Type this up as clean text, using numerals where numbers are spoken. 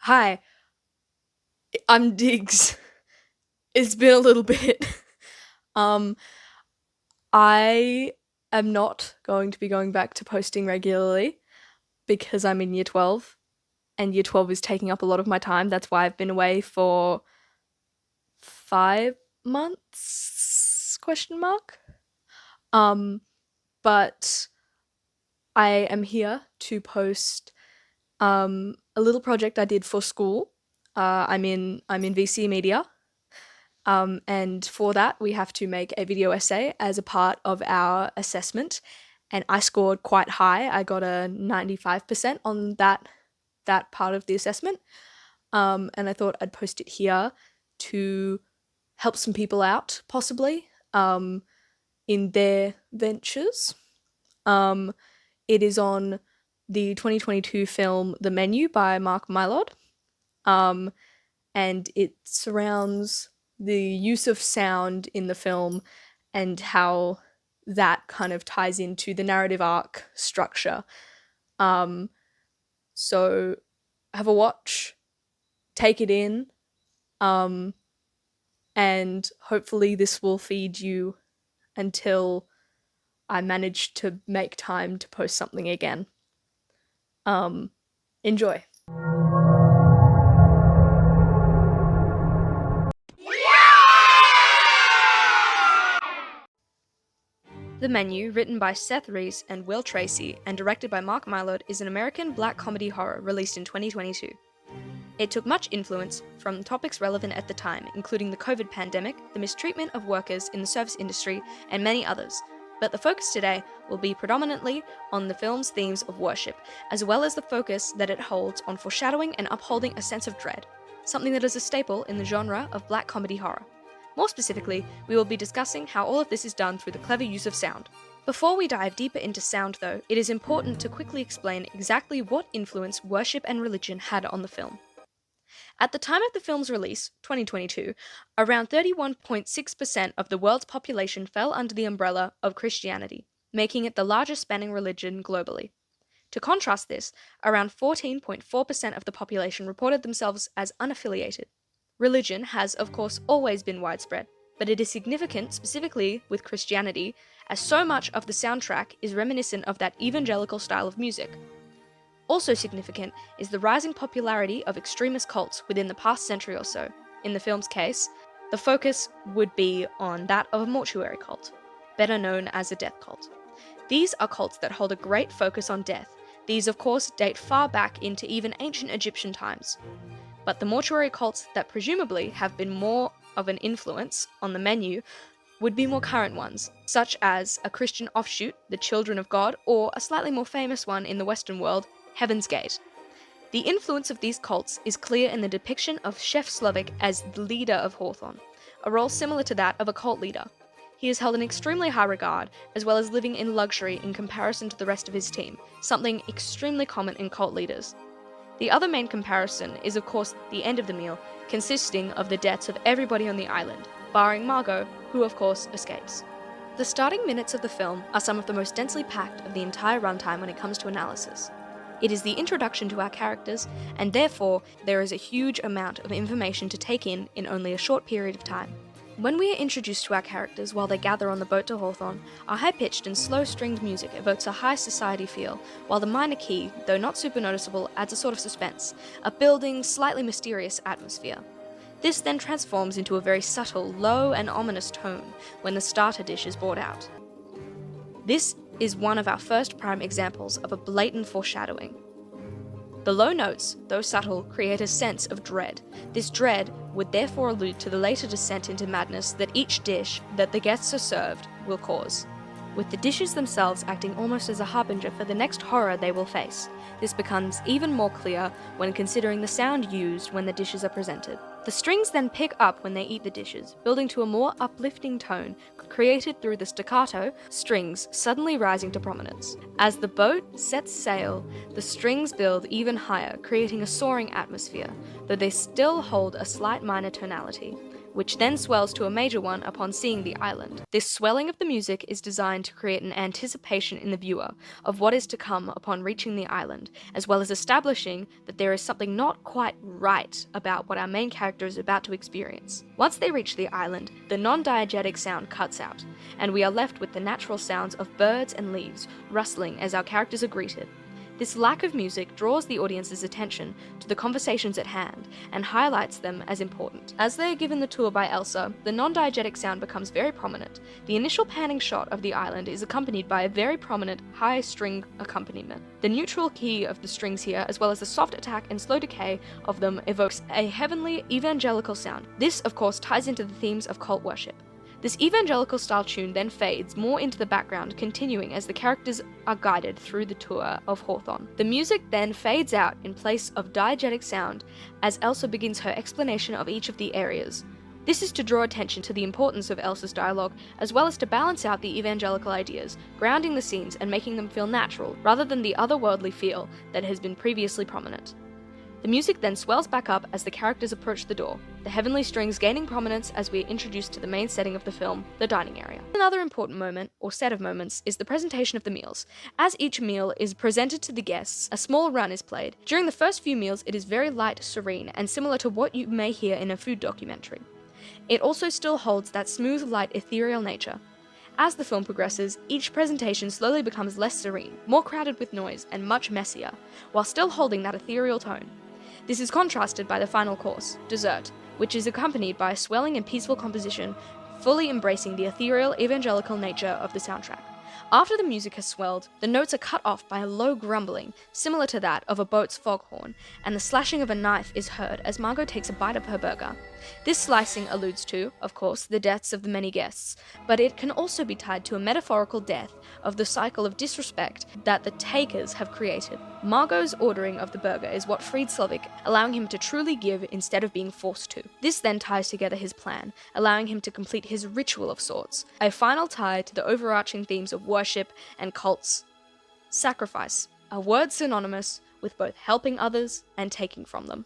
Hi, I'm Diggs. It's been a little bit. um, I am not going to be going back to posting regularly because I'm in year 12 and year 12 is taking up a lot of my time. That's why I've been away for 5 months? Question mark. Um, but I am here to post a little project I did for school. I'm in VC media. And for that, we have to make a video essay as a part of our assessment. And I scored quite high. I got a 95% on that part of the assessment. And I thought I'd post it here to help some people out, possibly, in their ventures. Um, it is on the 2022 film The Menu by Mylod. Um, and it surrounds the use of sound in the film and how that kind of ties into the narrative arc structure. Um, so have a watch, take it in, um, and hopefully this will feed you until I manage to make time to post something again. Enjoy. The Menu, written by Seth Reese and Will Tracy and directed by Mark Mylod, is an American black comedy horror released in 2022. It took much influence from topics relevant at the time, including the COVID pandemic, the mistreatment of workers in the service industry, and many others. But the focus today will be predominantly on the film's themes of worship, as well as the focus that it holds on foreshadowing and upholding a sense of dread, something that is a staple in the genre of black comedy horror. More specifically, we will be discussing how all of this is done through the clever use of sound. Before we dive deeper into sound, though, it is important to quickly explain exactly what influence worship and religion had on the film. At the time of the film's release, 2022, around 31.6% of the world's population fell under the umbrella of Christianity, making it the largest spanning religion globally. To contrast this, around 14.4% of the population reported themselves as unaffiliated. Religion has, of course, always been widespread, but it is significant specifically with Christianity, as so much of the soundtrack is reminiscent of that evangelical style of music. Also significant is the rising popularity of extremist cults within the past century or so. In the film's case, the focus would be on that of a mortuary cult, better known as a death cult. These are cults that hold a great focus on death. These, of course, date far back into even ancient Egyptian times. But the mortuary cults that presumably have been more of an influence on the Menu would be more current ones, such as a Christian offshoot, the Children of God, or a slightly more famous one in the Western world, Heaven's Gate. The influence of these cults is clear in the depiction of Chef Slovak as the leader of Hawthorne, a role similar to that of a cult leader. He is held in extremely high regard, as well as living in luxury in comparison to the rest of his team, something extremely common in cult leaders. The other main comparison is, of course, the end of the meal, consisting of the deaths of everybody on the island, barring Margot, who of course escapes. The starting minutes of the film are some of the most densely packed of the entire runtime when it comes to analysis. It is the introduction to our characters, and therefore there is a huge amount of information to take in only a short period of time. When we are introduced to our characters while they gather on the boat to Hawthorne, our high-pitched and slow-stringed music evokes a high society feel, while the minor key, though not super noticeable, adds a sort of suspense, a building, slightly mysterious atmosphere. This then transforms into a very subtle, low and ominous tone when the starter dish is brought out. This is one of our first prime examples of a blatant foreshadowing. The low notes, though subtle, create a sense of dread. This dread would therefore allude to the later descent into madness that each dish that the guests are served will cause, with the dishes themselves acting almost as a harbinger for the next horror they will face. This becomes even more clear when considering the sound used when the dishes are presented. The strings then pick up when they eat the dishes, building to a more uplifting tone created through the staccato strings suddenly rising to prominence. As the boat sets sail, the strings build even higher, creating a soaring atmosphere, though they still hold a slight minor tonality. which then swells to a major one upon seeing the island. This swelling of the music is designed to create an anticipation in the viewer of what is to come upon reaching the island, as well as establishing that there is something not quite right about what our main character is about to experience. Once they reach the island, the non-diegetic sound cuts out, and we are left with the natural sounds of birds and leaves rustling as our characters are greeted. This lack of music draws the audience's attention to the conversations at hand and highlights them as important. As they are given the tour by Elsa, the non-diegetic sound becomes very prominent. The initial panning shot of the island is accompanied by a very prominent high string accompaniment. The neutral key of the strings here, as well as the soft attack and slow decay of them, evokes a heavenly evangelical sound. This, of course, ties into the themes of cult worship. This evangelical style tune then fades more into the background, continuing as the characters are guided through the tour of Hawthorne. The music then fades out in place of diegetic sound as Elsa begins her explanation of each of the areas. This is to draw attention to the importance of Elsa's dialogue, as well as to balance out the evangelical ideas, grounding the scenes and making them feel natural, rather than the otherworldly feel that has been previously prominent. The music then swells back up as the characters approach the door, the heavenly strings gaining prominence as we are introduced to the main setting of the film, the dining area. Another important moment, or set of moments, is the presentation of the meals. As each meal is presented to the guests, a small run is played. During the first few meals, it is very light, serene, and similar to what you may hear in a food documentary. It also still holds that smooth, light, ethereal nature. As the film progresses, each presentation slowly becomes less serene, more crowded with noise, and much messier, while still holding that ethereal tone. This is contrasted by the final course, dessert, which is accompanied by a swelling and peaceful composition, fully embracing the ethereal evangelical nature of the soundtrack. After the music has swelled, the notes are cut off by a low grumbling, similar to that of a boat's foghorn, and the slashing of a knife is heard as Margot takes a bite of her burger. This slicing alludes to, of course, the deaths of the many guests, but it can also be tied to a metaphorical death of the cycle of disrespect that the takers have created. Margot's ordering of the burger is what freed Slavik, allowing him to truly give instead of being forced to. This then ties together his plan, allowing him to complete his ritual of sorts, a final tie to the overarching themes of worship and cults. Sacrifice, a word synonymous with both helping others and taking from them.